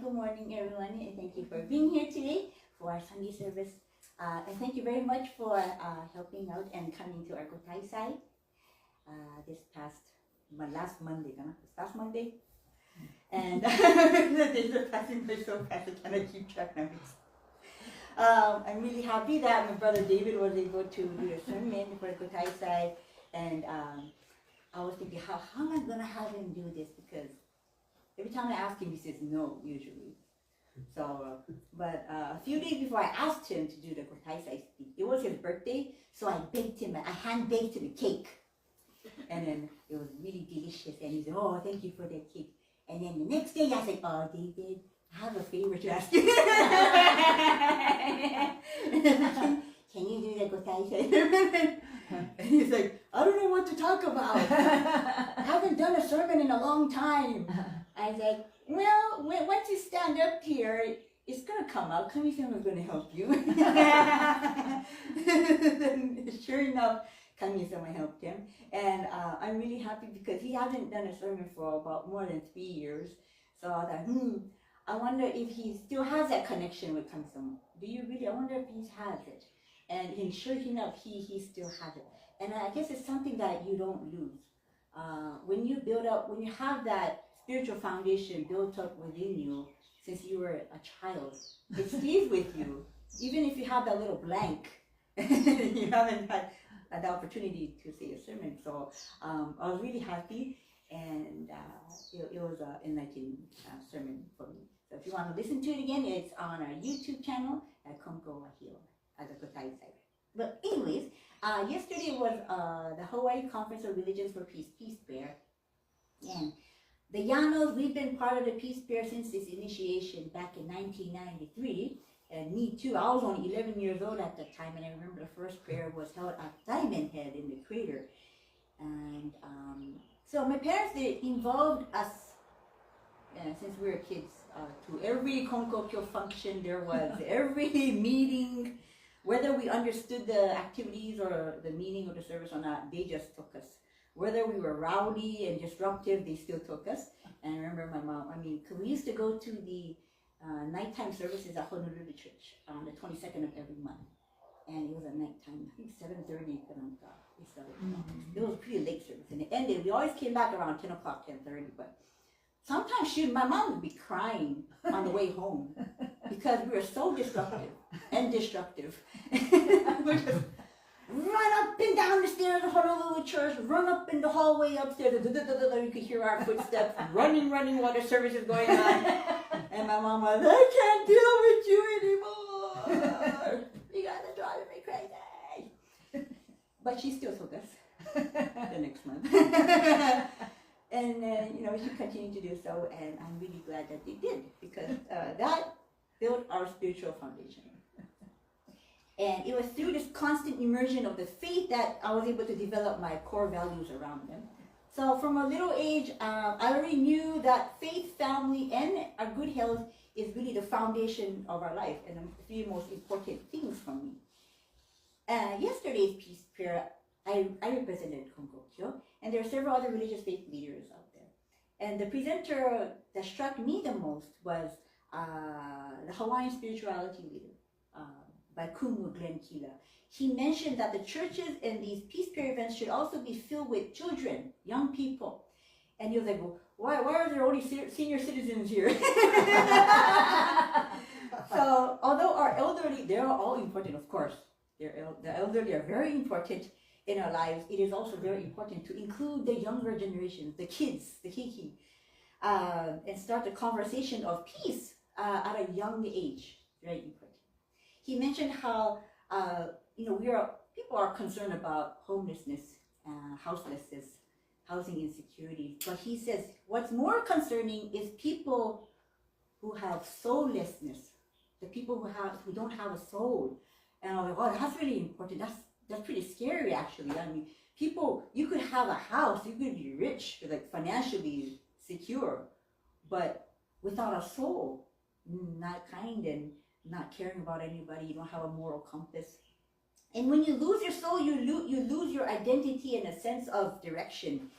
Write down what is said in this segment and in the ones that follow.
good morning, everyone, and thank you for being here today for our Sunday service. And thank you very much for helping out and coming to our Kotai side last Monday, last Monday. And the days are passing by so fast, I cannot keep track now. I'm really happy that my brother David was able to do a sermon for the Kotai side, and I was thinking, how am I going to have him do this? Because every time I ask him, he says no, usually. So, but a few days before I asked him to do the Kotai side speech, it was his birthday, so I hand-baked him a cake. And then it was really delicious, and he said, oh, thank you for that cake. And then the next day, I said, oh, David, I have a favor to ask you. Can you do the Kotai side? And he's like, I don't know what to talk about. I haven't done a sermon in a long time. I said, well, once you stand up here, it's going to come out. Kami-sama is going to help you. Then, sure enough, Kami-sama helped him. And I'm really happy because he hasn't done a sermon for about more than 3 years. So I thought, I wonder if he still has that connection with Kami-sama. Do you really? I wonder if he has it. And sure enough, he still has it. And I guess it's something that you don't lose. When you have that spiritual foundation built up within you since you were a child, it stays with you. Even if you have that little blank, you haven't had the opportunity to say a sermon. So I was really happy, and it was an enlightening sermon for me. So if you want to listen to it again, it's on our YouTube channel at Konko Wahio. As a Kotai side. But anyways, yesterday was the Hawaii Conference of Religions for Peace, Peace Prayer. And the Llanos, we've been part of the Peace Prayer since its initiation back in 1993. And me too, I was only 11 years old at the time, and I remember the first prayer was held at Diamond Head in the crater. And so my parents, they involved us, since we were kids, to every Konkokyo function there was, every meeting. Whether we understood the activities or the meaning of the service or not, they just took us. Whether we were rowdy and disruptive, they still took us. And I remember my mom, we used to go to the nighttime services at Honolulu Church on the 22nd of every month. And it was at nighttime, I think 7:30, we started. It was a pretty late service. And it ended, we always came back around 10 o'clock, 10:30. But sometimes my mom would be crying on the way home because we were so disruptive and destructive. We just run up and down the stairs of Honolulu Church, run up in the hallway upstairs, you could hear our footsteps, running while the service is going on. And my mom was, I can't deal with you anymore. You guys are driving me crazy. But she still took us the next month. And she continued to do so, and I'm really glad that they did, because that built our spiritual foundation. And it was through this constant immersion of the faith that I was able to develop my core values around them. So from a little age, I already knew that faith, family, and our good health is really the foundation of our life, and the three most important things for me. Yesterday's peace prayer, I represented Konkokyo, and there are several other religious faith leaders out there. And the presenter that struck me the most was the Hawaiian spirituality leader by Kumu Glenn Kila. He mentioned that the churches and these peace prayer events should also be filled with children, young people. And he was like, well, why are there only senior citizens here? So although our elderly, they're all important, of course. The elderly are very important in our lives. It is also very important to include the younger generations, the kids, the hiki, and start the conversation of peace at a young age. Very important. He mentioned how people are concerned about homelessness, houselessness, housing insecurity. But he says what's more concerning is people who have soullessness, the people who don't have a soul. And I was like, oh, that's really important. That's pretty scary, actually. People, you could have a house, you could be rich, like financially secure, but without a soul, not kind and not caring about anybody, you don't have a moral compass. And when you lose your soul, you lose your identity and a sense of direction.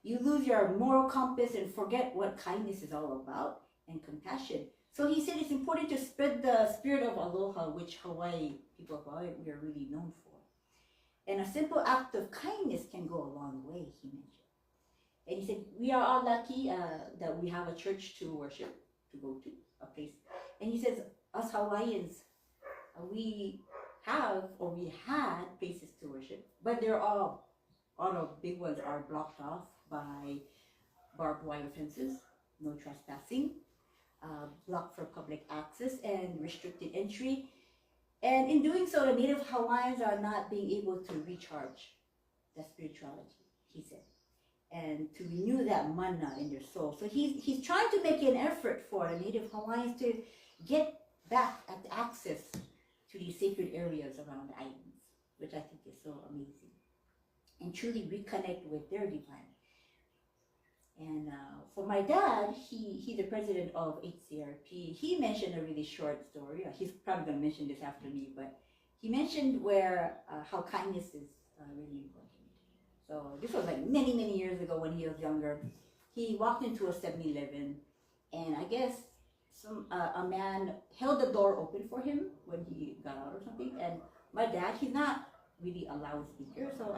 You lose your moral compass and forget what kindness is all about and compassion. So he said it's important to spread the spirit of aloha, which people of Hawaii, we are really known for. And a simple act of kindness can go a long way, he mentioned. And he said, we are all lucky that we have a church to worship, to go to, a place. And he says, us Hawaiians, we had places to worship, but they're all the big ones are blocked off by barbed wire fences, no trespassing, blocked for public access and restricted entry. And in doing so, the native Hawaiians are not being able to recharge their spirituality, he said, and to renew that mana in their soul. So he's trying to make an effort for the native Hawaiians to get back at the access to these sacred areas around the islands, which I think is so amazing, and truly reconnect with their divine. And for my dad, he's the president of HCRP. He mentioned a really short story. He's probably going to mention this after me, but he mentioned how kindness is really important. So this was like many, many years ago when he was younger. He walked into a 7-Eleven, and I guess a man held the door open for him when he got out or something. And my dad, he's not really a loud speaker, so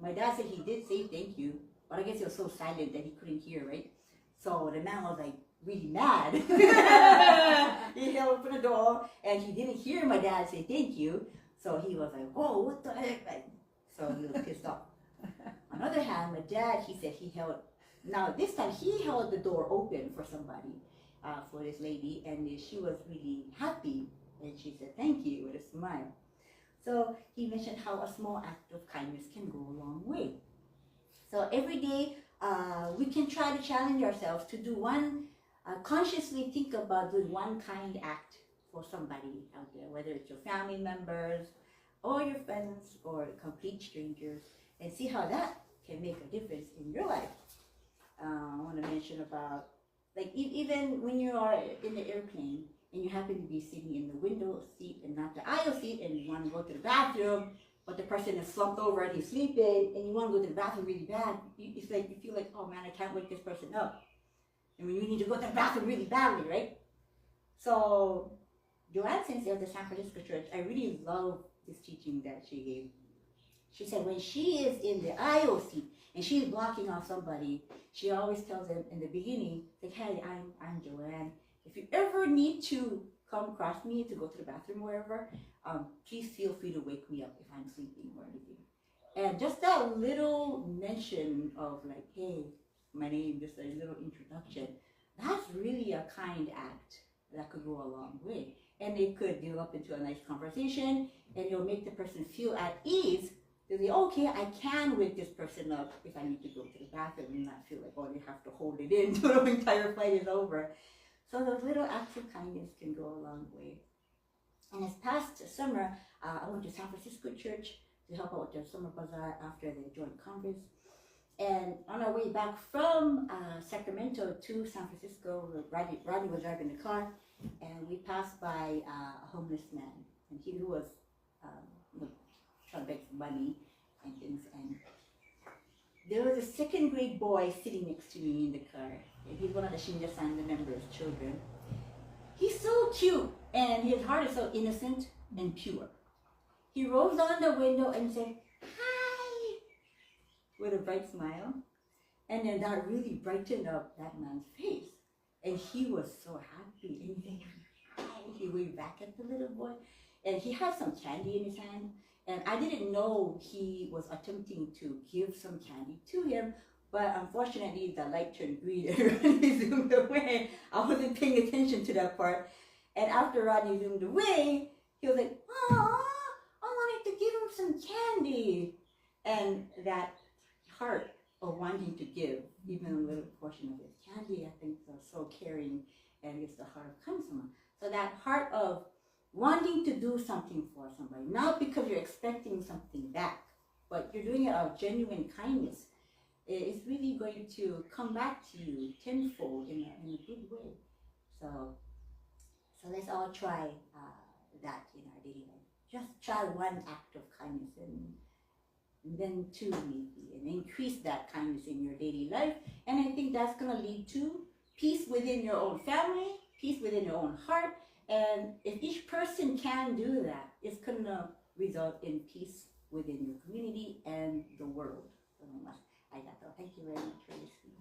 my dad said he did say thank you, but I guess he was so silent that he couldn't hear, right? So the man was like really mad. He held open the door and he didn't hear my dad say thank you. So he was like, whoa, what the heck? So he was pissed off. On the other hand, my dad, he said this time he held the door open for somebody, for this lady, and she was really happy. And she said thank you with a smile. So he mentioned how a small act of kindness can go a long way. So every day, we can try to challenge ourselves to do consciously think about doing one kind act for somebody out there, whether it's your family members, or your friends, or complete strangers, and see how that can make a difference in your life. I want to mention about, like, even when you are in the airplane, and you happen to be sitting in the window seat and not the aisle seat, and you want to go to the bathroom, but the person is slumped over and he's sleeping, and you want to go to the bathroom really bad, it's like you feel like, oh man, I can't wake this person up. And when you need to go to the bathroom really badly, right? So Joanne Sensei of the San Francisco Church, I really love this teaching that she gave. She said when she is in the aisle seat and she's blocking off somebody, she always tells them in the beginning, like, hey, I'm Joanne. If you ever need to come across me to go to the bathroom or wherever, please feel free to wake me up if I'm sleeping or anything. And just that little mention of like, hey, my name, just a little introduction, that's really a kind act that could go a long way. And it could develop into a nice conversation, and you'll make the person feel at ease to say, okay, I can wake this person up if I need to go to the bathroom, and not feel like, oh, you have to hold it in until the entire flight is over. So those little acts of kindness can go a long way. And this past summer, I went to San Francisco Church to help out with their summer bazaar after the joint conference. And on our way back from Sacramento to San Francisco, Rodney was driving the car, and we passed by a homeless man, and he was trying to beg for money and things. And there was a second grade boy sitting next to me in the car. And he's one of the Shinja-san, the members' children. He's so cute, and his heart is so innocent and pure. He rolls down the window and said, hi, with a bright smile. And then that really brightened up that man's face. And he was so happy. And he said, hi. He waved back at the little boy. And he had some candy in his hand. And I didn't know he was attempting to give some candy to him. But unfortunately, the light turned green and Rodney zoomed away. I wasn't paying attention to that part. And after Rodney zoomed away, he was like, "Aw, I wanted to give him some candy." And that heart of wanting to give, even a little portion of his candy, I think was so caring, and it's the heart of Kami-sama. So that heart of wanting to do something for somebody, not because you're expecting something back, but you're doing it out of genuine kindness, it's really going to come back to you tenfold in a good way. So let's all try that in our daily life. Just try one act of kindness, and then two maybe, and increase that kindness in your daily life. And I think that's going to lead to peace within your own family, peace within their own heart. And if each person can do that, it's gonna result in peace within your community and the world. So, thank you very much for listening.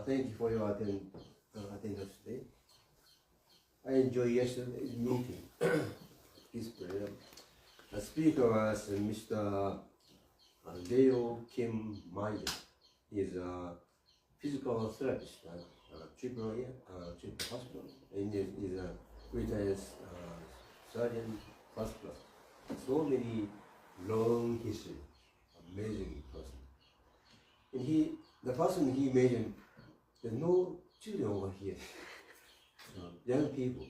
Thank you for your attendance today. I enjoyed yesterday's meeting. Peace prayer. The speaker was Mr. Leo Kim Maida. He is a physical therapist at Triple Hospital, and he is a retired surgeon first class. So many long history, amazing person. And the person he mentioned, there's no children over here. Young people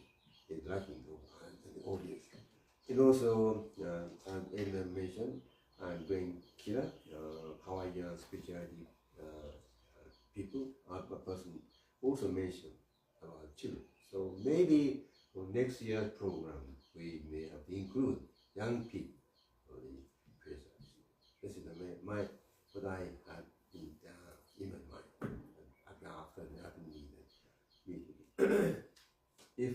is lacking the audience. And also, as Edna mentioned, Gwen Kira, Hawaiian spirituality people, a person also mentioned about children. So maybe for next year's program, we may have to include young people for the presence. This is what I had in my mind after the meeting. If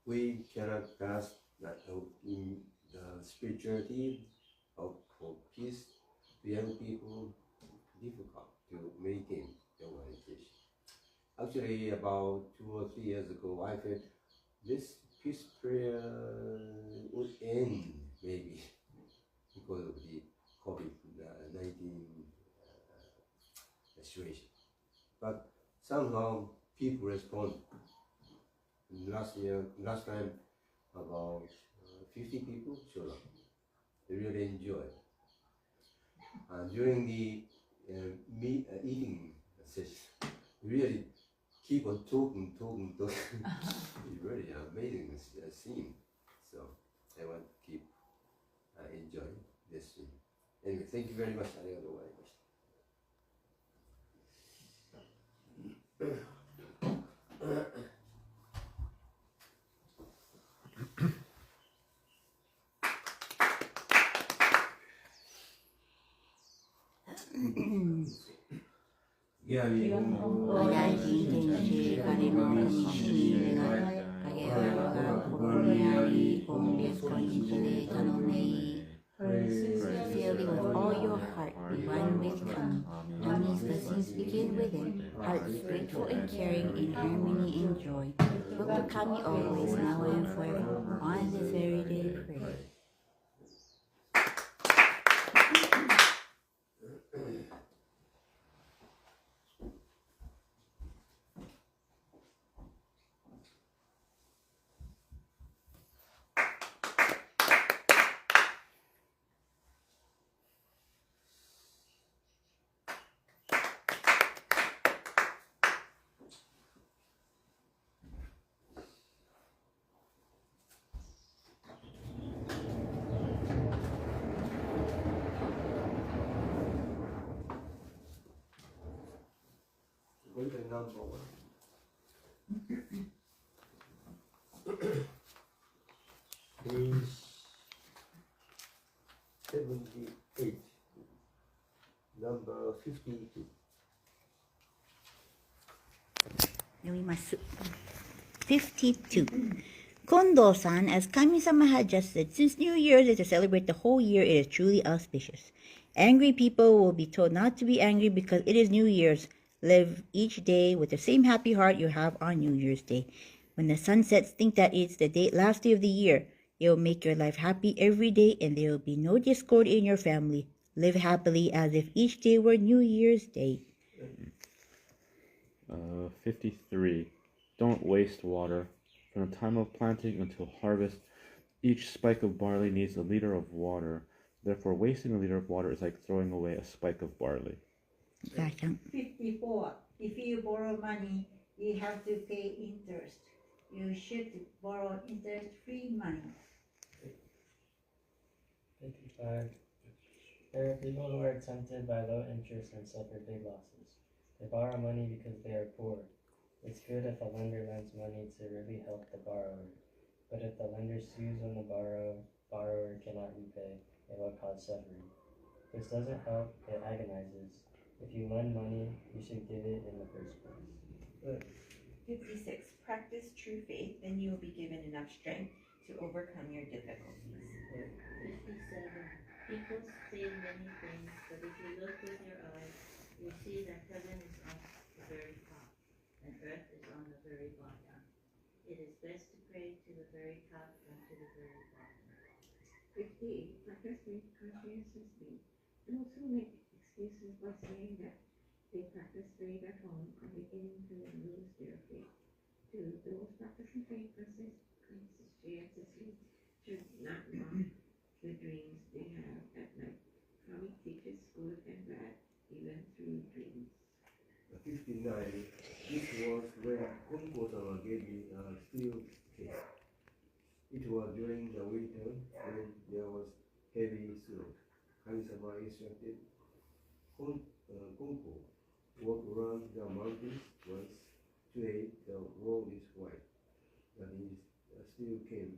we cannot pass that in the spirituality for peace to young people, difficult to maintain their orientation. Actually, about 2 or 3 years ago, I felt this peace prayer would end maybe because of the COVID-19 situation. But somehow people respond. Last time, about 50 people showed up. They really enjoyed. And during the eating session, really keep on talking. It's really amazing scene. So I want to keep enjoying this scene. Anyway, thank you very much. ありがとうございました。古代人天主彼の神に願い、影は我が心にあり、今月今日で頼めい。Sincerely with all your heart, divine wisdom, Nami's blessings begin within, hearts grateful and caring in harmony and joy. Look to Kami always, now and forever, on this very day pray. Number one. Page 78, number 52. 読みます。52. Kondo-san, as Kami-sama had just said, since New Year's is to celebrate the whole year, it is truly auspicious. Angry people will be told not to be angry because it is New Year's. Live each day with the same happy heart you have on New Year's Day. When the sun sets, think that it's the last day of the year. It will make your life happy every day, and there will be no discord in your family. Live happily as if each day were New Year's Day. 53. Don't waste water. From the time of planting until harvest, each spike of barley needs a liter of water. Therefore, wasting a liter of water is like throwing away a spike of barley. 54. If you borrow money, you have to pay interest. You should borrow interest-free money. 55. There are people who are tempted by low interest and suffer big losses. They borrow money because they are poor. It's good if a lender lends money to really help the borrower. But if the lender sues when the borrower cannot repay, it will cause suffering. This doesn't help, it agonizes. If you lend money, you should give it in the first place. 56. Practice true faith, then you will be given enough strength to overcome your difficulties. 57. People say many things, but if you look with your eyes, you see that heaven is on the very top, and earth is on the very bottom. It is best to pray to the very top than to the very bottom. 58. Practice faith conscientiously. Those who make excuses by saying that they practice faith at home are beginning to lose their faith. 2. Those practicing faith conscientiously should not mock the dreams they have at night. Kami teaches good and bad, even through dreams. 59. This was when Konko-sama gave me a steel case. It was during the winter when there was heavy snow. Kami-sama instructed Konko walk around the mountains once. Today the wall is white, but he still came